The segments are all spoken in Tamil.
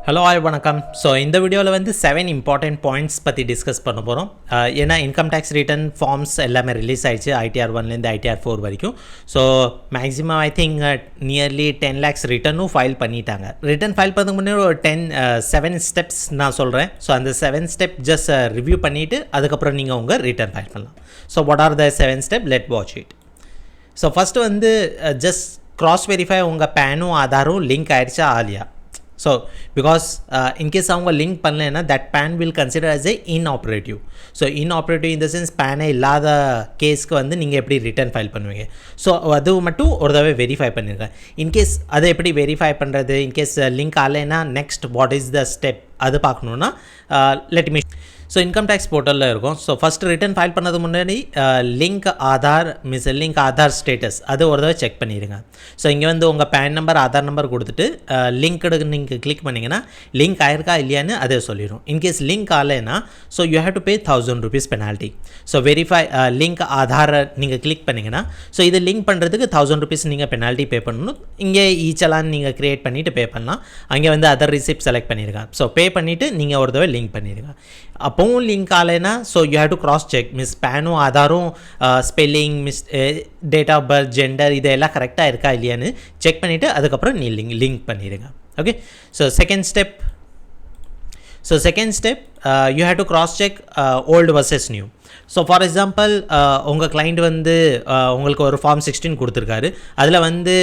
ஹலோ ஆய் வணக்கம். ஸோ இந்த வீடியோவில் வந்து 7 இம்பார்ட்டன்ட் பாயிண்ட்ஸ் பற்றி டிஸ்கஸ் பண்ண போகிறோம். ஏன்னா இன்கம் டேக்ஸ் ரிட்டர்ன் ஃபார்ம்ஸ் எல்லாமே ரிலீஸ் ஆகிடுச்சு ITR 1லேருந்து ITR 4 வரைக்கும். So maximum I think nearly 10 lakhs ரிட்டர்னும் ஃபைல் பண்ணிட்டாங்க. ரிட்டர்ன் ஃபைல் பண்ணதுக்கு முன்னாடி ஒரு 7 ஸ்டெப்ஸ் நான் சொல்கிறேன். ஸோ அந்த 7 ஸ்டெப் ஜஸ்ட் ரிவ்யூ பண்ணிவிட்டு அதுக்கப்புறம் நீங்கள் உங்கள் ரிட்டர்ன் ஃபைல் பண்ணலாம். So what are the 7 step? Let watch it. So first வந்து ஜஸ்ட் க்ராஸ் வெரிஃபை உங்கள் பேனும் ஆதாரும் லிங்க் ஆகிடுச்சா ஆலியா. ஸோ பிகாஸ் இன்கேஸ் அவங்க லிங்க் பண்ணலைன்னா that PAN will consider as a inoperative. So inoperative in the sense பேனே இல்லாத கேஸ்க்கு வந்து நீங்கள் எப்படி ரிட்டர்ன் ஃபைல் பண்ணுவீங்க. ஸோ அது மட்டும் ஒரு தடவை வெரிஃபை பண்ணியிருக்கேன். இன்கேஸ் அதை எப்படி வெரிஃபை பண்ணுறது, இன்கேஸ் லிங்க் ஆகலைன்னா next what is the step அது பார்க்கணுன்னா let me. So income tax போர்ட்டலில் இருக்கும். ஸோ ஃபஸ்ட்டு ரிட்டர்ன் ஃபைல் பண்ணது முன்னாடி லிங்க் ஆதார் ஸ்டேட்டஸ் அது ஒரு தடவை செக் பண்ணிடுங்க. ஸோ இங்கே வந்து உங்கள் பேன் நம்பர் ஆதார் நம்பர் கொடுத்துட்டு லிங்க்டு நீங்கள் கிளிக் பண்ணிங்கன்னா லிங்க் ஆயிருக்கா இல்லையான்னு அதே சொல்லிடும். இன்கேஸ் லிங்க் ஆகலைன்னா so you have to pay 1000 rupees penalty. So verify link ஆதாரை நீங்கள் கிளிக் பண்ணிங்கன்னா ஸோ இது லிங்க் பண்ணுறதுக்கு 1000 rupees நீங்கள் பெனால்ட்டி பே பண்ணணும். இங்கே ஈச்சலான்னு நீங்கள் க்ரியேட் பண்ணிவிட்டு பே பண்ணலாம். அங்கே வந்து அதர் ரிசிப்ட் செலக்ட் பண்ணியிருக்கேன். ஸோ பே பண்ணிவிட்டு நீங்கள் ஒரு தடவை லிங்க் பண்ணிடுங்க. அப்போவும் லிங்க் ஆகலைன்னா so you have to cross check பேனும் ஆதாரும் spelling date of birth gender இதெல்லாம் கரெக்டாக இருக்கா இல்லையான்னு செக் பண்ணிவிட்டு அதுக்கப்புறம் நீ லிங்க் பண்ணிடுங்க. Okay. So second step you have to cross check old versus new. So for example உங்கள் கிளைண்ட் வந்து உங்களுக்கு ஒரு ஃபார்ம் 16 கொடுத்துருக்காரு. அதில் வந்து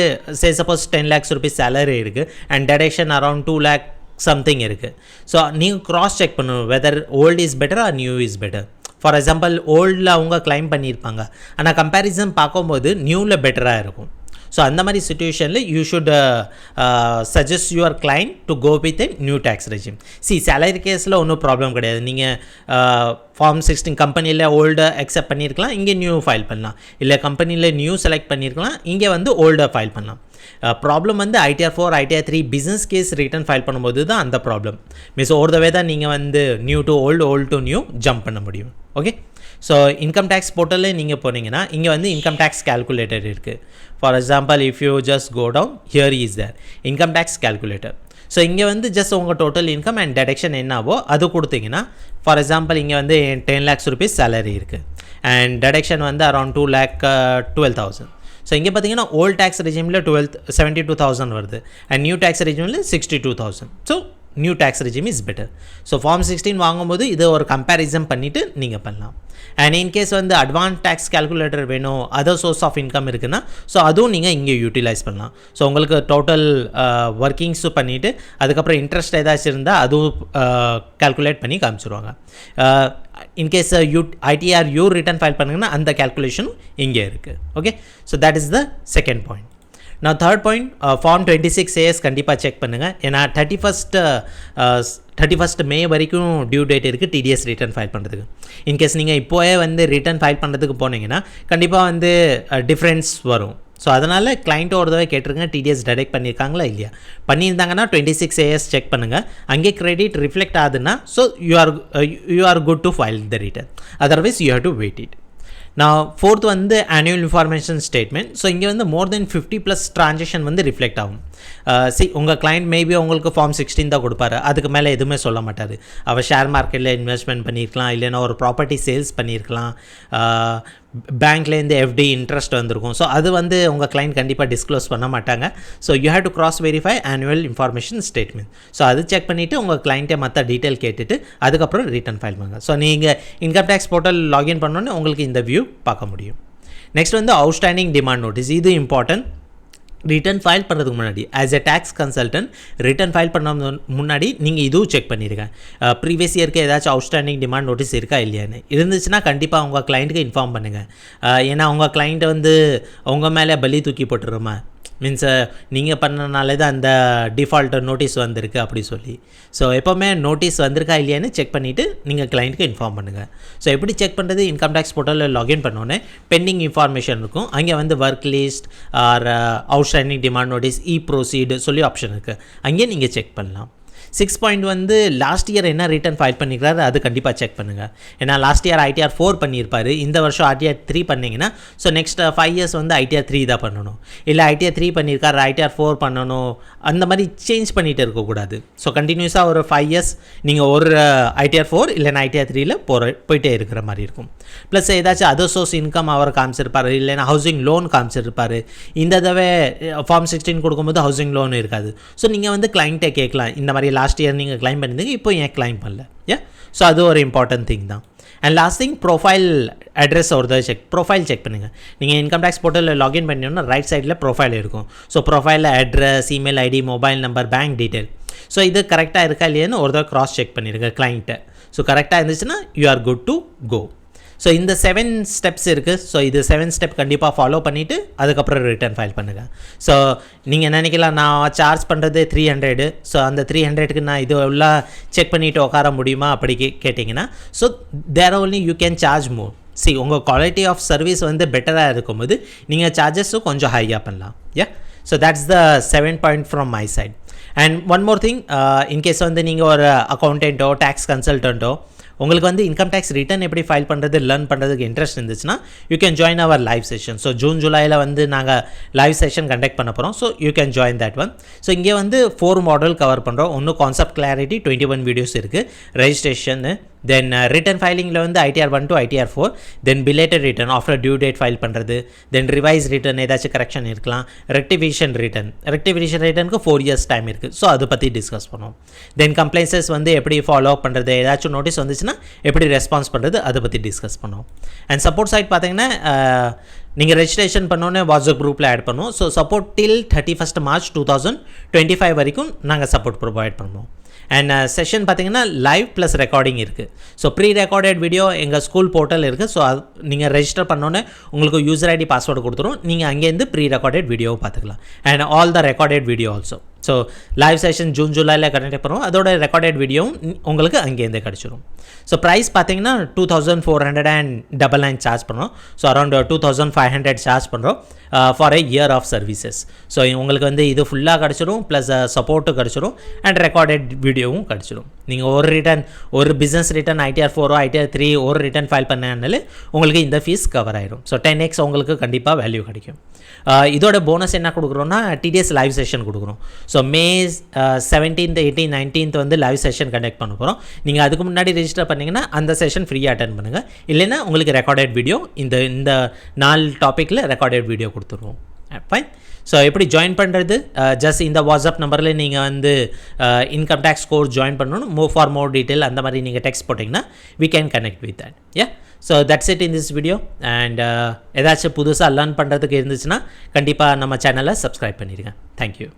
சப்போஸ் 10 lakhs rupees சேலரி இருக்குது and deduction around 2 lakh something இருக்குது. ஸோ நீங்கள் க்ராஸ் செக் பண்ணணும் whether old is better or new is better. For example ஓல்டில் அவங்க கிளைம் பண்ணியிருப்பாங்க, ஆனால் கம்பேரிசன் பார்க்கும்போது நியூவில் பெட்டராக இருக்கும். ஸோ அந்த மாதிரி சுச்சுவேஷனில் you should suggest your client to go with a new tax regime. Salary கேஸில் ஒன்றும் ப்ராப்ளம் கிடையாது. நீங்கள் ஃபார்ம் 16 கம்பெனியில் ஓல்டு அக்செப்ட் பண்ணியிருக்கலாம், இங்கே நியூ ஃபைல் பண்ணலாம். இல்லை கம்பெனியில் நியூ செலக்ட் பண்ணியிருக்கலாம், இங்கே வந்து ஓல்டை ஃபைல் பண்ணலாம். ப்ராப்ளம் வந்து ITR 4 ITR 3 business case return file பண்ணும்போது தான் அந்த ப்ராப்ளம். ஒரு தடவை தான் நீங்கள் வந்து new to old to new jump பண்ண முடியும். ஓகே. ஸோ இன்கம் டேக்ஸ் போர்ட்டலில் நீங்கள் போனீங்கன்னா இங்கே வந்து இன்கம் டேக்ஸ் கேல்குலேட்டர் இருக்குது. For example if you just go down here is there income tax calculator. So இங்கே வந்து ஜஸ்ட் உங்கள் டோட்டல் இன்கம் அண்ட் டெடக்ஷன் என்னவோ அது கொடுத்தீங்கன்னா ஃபார் எக்ஸாம்பிள் இங்கே வந்து 10 lakhs rupees சேலரி இருக்குது அண்ட் டெடக்ஷன் வந்து அரௌண்ட் 2,12,000. ஸோ இங்கே பார்த்தீங்கன்னா ஓல்ட் டேக்ஸ் ரெஜிமில் 72,000 வருது அண்ட் நியூ டேக்ஸ் ரெஜிமில் 62,000. So new tax regime is better. So form 16 வாங்கும்போது இதை ஒரு கம்பேரிசன் பண்ணிவிட்டு நீங்கள் பண்ணலாம். அண்ட் இன்கேஸ் வந்து அட்வான்ஸ் டேக்ஸ் கேல்குலேட்டர் வேணும், அதர் சோர்ஸ் ஆஃப் இன்கம் இருக்குன்னா ஸோ அதுவும் நீங்கள் இங்கே யூட்டிலைஸ் பண்ணலாம். ஸோ உங்களுக்கு டோட்டல் ஒர்க்கிங்ஸும் பண்ணிவிட்டு அதுக்கப்புறம் இன்ட்ரெஸ்ட் ஏதாச்சும் இருந்தால் அதுவும் கேல்குலேட் பண்ணி காமிச்சிருவாங்க. இன்கேஸ் ITR ரிட்டர்ன் ஃபைல் பண்ணுங்கன்னா அந்த கேல்குலேஷனும் இங்கே இருக்குது. Okay. So that is the second point. நான் தேர்ட் பாயிண்ட் ஃபார்ம் 26AS கண்டிப்பாக செக் பண்ணுங்கள். ஏன்னா 31st May வரைக்கும் டியூ டேட் இருக்குது TDS ரிட்டர்ன் ஃபைல் பண்ணுறதுக்கு. இன்கேஸ் நீங்கள் இப்போவே வந்து ரிட்டர்ன் ஃபைல் பண்ணுறதுக்கு போனீங்கன்னா கண்டிப்பாக வந்து டிஃப்ரென்ஸ் வரும். ஸோ அதனால் கிளைண்ட்டு ஒரு தடவை கேட்டிருங்க TDS டிடெக்ட் பண்ணியிருக்காங்களா இல்லையா. பண்ணியிருந்தாங்கன்னா 26AS செக் பண்ணுங்கள். அங்கே கிரெடிட் ரிஃப்ளெக்ட் ஆகுதுன்னா so you are good to file the return. Otherwise you have to wait it. நான் ஃபோர்த் வந்து ஆனுவல் இன்ஃபர்மேஷன் ஸ்டேட்மெண்ட். ஸோ இங்கே வந்து மோர் தென் 50+ ட்ரான்சாக்ஷன் வந்து ரிஃப்ளெக்ட் ஆகும். உங்கள் கிளைண்ட் மேபி உங்களுக்கு ஃபார்ம் 16 தான் கொடுப்பாரு, அதுக்கு மேலே எதுவுமே சொல்ல மாட்டார். அவர் ஷேர் மார்க்கெட்டில் இன்வெஸ்ட்மெண்ட் பண்ணியிருக்கலாம், இல்லைன்னா ஒரு ப்ராப்பர்ட்டி சேல்ஸ் பண்ணியிருக்கலாம், பேங்க்லேருந்து FD இன்ட்ரெஸ்ட் வந்திருக்கும். ஸோ அது வந்து உங்கள் கிளைண்ட் கண்டிப்பாக டிஸ்க்ளோஸ் பண்ண மாட்டாங்க. So you have to cross verify annual information statement. So அது செக் பண்ணிவிட்டு உங்கள் கிளைண்ட்டை மற்ற டீட்டெயில் கேட்டுட்டு அதுக்கப்புறம் ரிட்டர்ன் ஃபைல் பண்ணுங்கள். ஸோ நீங்கள் இன்கம் டேக்ஸ் போர்ட்டல் லாகின் பண்ணோன்னே உங்களுக்கு இந்த வியூ பார்க்க முடியும். நெக்ஸ்ட் வந்து அவுட்ஸ்டாண்டிங் டிமாண்ட் நோட்டீஸ். இது இம்பார்ட்டன்ட். ரிட்டர்ன் ஃபைல் பண்ணுறதுக்கு முன்னாடி as a tax consultant return file பண்ண முன்னாடி நீங்கள் இதுவும் செக் பண்ணியிருக்கேன். ப்ரீவியஸ் இயருக்கு ஏதாச்சும் அவுட்ஸ்டாண்டிங் டிமாண்ட் நோட்டீஸ் இருக்கா இல்லையான்னு. இருந்துச்சுன்னா கண்டிப்பாக உங்கள் கிளைண்ட்டுக்கு இன்ஃபார்ம் பண்ணுங்கள். ஏன்னா உங்கள் கிளைண்ட்டை வந்து உங்கள் மேலே பலி தூக்கி போட்டுருமா, மீன்ஸ் நீங்கள் பண்ணனாலே தான் அந்த டிஃபால்ட் நோட்டீஸ் வந்திருக்கு அப்படி சொல்லி. ஸோ எப்போவுமே நோட்டீஸ் வந்திருக்கா இல்லையான்னு செக் பண்ணிவிட்டு நீங்கள் கிளைண்ட்டுக்கு இன்ஃபார்ம் பண்ணுங்கள். ஸோ எப்படி செக் பண்ணுறது? இன்கம் டேக்ஸ் போர்ட்டலில் லாகின் பண்ணோன்னே பெண்டிங் இன்ஃபார்மேஷன் இருக்கும். அங்கே வந்து work list or outstanding demand notice proceed சொல்லி ஆப்ஷன் இருக்குது. அங்கேயே நீங்கள் செக் பண்ணலாம். 6 பாயிண்ட் வந்து லாஸ்ட் இயர் என்ன ரிட்டர்ன் ஃபைல் பண்ணிக்கிறாரு அது கண்டிப்பாக செக் பண்ணுங்கள். ஏன்னா லாஸ்ட் இயர் ITR 4 பண்ணியிருப்பார், இந்த வருஷம் ITR 3 பண்ணிங்கன்னா ஸோ நெக்ஸ்ட் 5 இயர்ஸ் வந்து ITR 3 தான் பண்ணணும். இல்லை ITR 3 பண்ணியிருக்காரு ITR 4 பண்ணணும், அந்த மாதிரி சேஞ்ச் பண்ணிகிட்டு இருக்கக்கூடாது. ஸோ கண்டினியூஸாக ஒரு 5 இயர்ஸ் நீங்கள் ஒரு ITR 4 இல்லைன்னா ITR 3ல போயிட்டே இருக்கிற மாதிரி இருக்கும். ப்ளஸ் ஏதாச்சும் அதர் சோர்ஸ் இன்கம் அவர் காமிச்சிருப்பார், இல்லைன்னா ஹவுசிங் லோன் காமிச்சிருப்பார். இந்த தடவை ஃபார்ம் 16 கொடுக்கும்போது ஹவுசிங் லோன் இருக்காது. ஸோ நீங்கள் வந்து கிளைண்ட்டை கேட்கலாம், இந்த மாதிரி லாஸ்ட் இயர் நீங்கள் கிளைம் பண்ணியிருந்தீங்க, இப்போ ஏன் கிளைம் பண்ணல. ஸோ அது ஒரு இம்பார்ட்டன்ட் திங் தான். And last thing profile address ஒரு தடவை ப்ரொஃபைல் செக் பண்ணுங்கள். நீங்கள் இன்கம் டேக்ஸ் போர்ட்டலில் லாகின் பண்ணிங்கன்னா ரைட் சைடில் ப்ரொஃபைல் இருக்கும். ஸோ ப்ரொஃபைலில் address, email ID, mobile number, bank detail, so இது கரெக்டாக இருக்கா இல்லையான்னு ஒரு தடவை க்ராஸ் செக் பண்ணிடுங்க கிளைண்ட்டை. ஸோ கரெக்டாக இருந்துச்சுன்னா you are good to go. So இந்த 7 ஸ்டெப்ஸ் இருக்குது. ஸோ இது 7 ஸ்டெப் கண்டிப்பாக ஃபாலோ பண்ணிவிட்டு அதுக்கப்புறம் ரிட்டர்ன் ஃபைல் பண்ணுங்கள். ஸோ நீங்கள் நினைக்கலாம் நான் சார்ஜ் பண்ணுறது 300, ஸோ அந்த 300க்கு நான் இது உள்ள செக் பண்ணிவிட்டு உட்கார முடியுமா அப்படி கேட்டிங்கன்னா, so there only you can charge more. உங்கள் குவாலிட்டி ஆஃப் சர்வீஸ் வந்து பெட்டராக இருக்கும்போது நீங்கள் சார்ஜஸும் கொஞ்சம் ஹையாக பண்ணலாம். So that's the 7 point from my side. And one more thing, in case வந்து நீங்கள் ஒரு அக்கௌண்டண்ட்டோ டேக்ஸ் கன்சல்டண்ட்டோ உங்களுக்கு வந்து இன்கம் டேக்ஸ் ரிட்டர்ன் எப்படி ஃபைல் பண்ணுறது லேர்ன் பண்ணுறதுக்கு இன்ட்ரெஸ்ட் இருந்துச்சுன்னா you can join our live session. So June ஜூலையில் வந்து நாங்கள் லைவ் செஷன் கண்டக்ட் பண்ண போகிறோம். So you can join that one. So இங்கே வந்து 4 மாடல் கவர் பண்ணுறோம். ஒன்று கான்செப்ட் கிளாரிட்டி 21 வீடியோஸ் இருக்குது, ரெஜிஸ்ட்ரேஷனு, தென் ரிட்டர்ன் ஃபைலிங்கில் வந்து ITR 1 to ITR 4, then belated return after due date file பண்ணுறது, தென் ரிவைஸ் ரிட்டர்ன் ஏதாச்சும் கரெக்ஷன் இருக்கலாம், ரெக்டிஃபிகேஷன் ரிட்டர்னுக்கு 4 இயர்ஸ் டைம் இருக்குது. ஸோ அதை பற்றி டிஸ்கஸ் பண்ணுவோம். தென் கம்ப்ளைன்சஸ் வந்து எப்படி ஃபாலோ பண்ணுறது, ஏதாச்சும் நோட்டீஸ் வந்துச்சுன்னா எப்படி ரெஸ்பான்ஸ் பண்ணுறது, அதை பற்றி டிஸ்கஸ் பண்ணுவோம். அண்ட் சப்போர்ட் சைட் பார்த்தீங்கன்னா நீங்கள் ரெஜிஸ்ட்ரேஷன் பண்ணோன்னே வாட்ஸ்அப் குரூப்பில் ஆட் பண்ணுவோம். ஸோ சப்போர்ட் டில் 31 மார்ச் 2025 வரைக்கும் நாங்கள் சப்போர்ட் ப்ரொவைட் பண்ணுவோம். அண்ட் செஷன் பார்த்தீங்கன்னா லைவ் ப்ளஸ் ரெக்கார்டிங் இருக்குது. ஸோ ப்ரீ ரெக்கார்டட் வீடியோ எங்கள் ஸ்கூல் போர்ட்டல் இருக்குது. ஸோ அது நீங்கள் ரெஜிஸ்டர் பண்ணோன்னே உங்களுக்கு யூசர் ஐடி பாஸ்வேர்டு கொடுத்துரும், நீங்கள் அங்கேருந்து ப்ரீ ரெக்கார்டட் வீடியோவை பார்த்துக்கலாம். And all the recorded video also. So live session June ஜூலையில் கனெக்ட் பண்ணுவோம், அதோட ரெக்கார்டட் வீடியோவும் உங்களுக்கு அங்கேருந்து கிடச்சிரும். ஸோ ப்ரைஸ் பார்த்தீங்கன்னா 2499 சார்ஜ் பண்ணுறோம். ஸோ அரௌண்ட் 2500 சார்ஜ் பண்ணுறோம் for a year of services. So உங்களுக்கு வந்து இது ஃபுல்லாக கிடச்சிரும், ப்ளஸ் சப்போர்ட்டும் கிடச்சிரும், அண்ட் ரெக்கார்டட் வீடியோவும் கிடச்சிரும். நீங்கள் ஒரு பிஸ்னஸ் ரிட்டர்ன் ITR 4 ITR 3 ஒரு ரிட்டர்ன் ஃபைல் பண்ணனாலே உங்களுக்கு இந்த ஃபீஸ் கவர் ஆயிடும். ஸோ 10x உங்களுக்கு கண்டிப்பாக வேல்யூ கிடைக்கும். இதோட போனஸ் என்ன கொடுக்குறோன்னா TDS லைவ் செஷன் கொடுக்குறோம். So May 17th 18th 19th வந்து லைவ் செஷன் கண்டக்ட் பண்ண போகிறோம். நீங்கள் அதுக்கு முன்னாடி ரெஜிஸ்டர் பண்ணிங்கன்னா அந்த செஷன் ஃப்ரீயாக அட்டென்ட் பண்ணுங்கள். இல்லைன்னா உங்களுக்கு ரெக்கார்டட் வீடியோ இந்த 4 டாப்பிக்கில் ரெக்கார்டட் வீடியோ கொடுத்துருவோம். ஃபைன். ஸோ எப்படி ஜாயின் பண்ணுறது, ஜஸ்ட் இந்த வாட்ஸ்அப் நம்பரில் நீங்கள் வந்து இன்கம் டேக்ஸ் கோர்ஸ் ஜாயின் பண்ணணும். ஃபார் மோர் டீட்டெயில் அந்த மாதிரி நீங்கள் டெக்ஸ்ட் போட்டிங்கன்னா we can connect with that. So that's it in this video. And ஏதாச்சும் புதுசாக லேர்ன் பண்ணுறதுக்கு இருந்துச்சுன்னா கண்டிப்பாக நம்ம சேனலை சப்ஸ்கிரைப் பண்ணிடுங்க. தேங்க்யூ.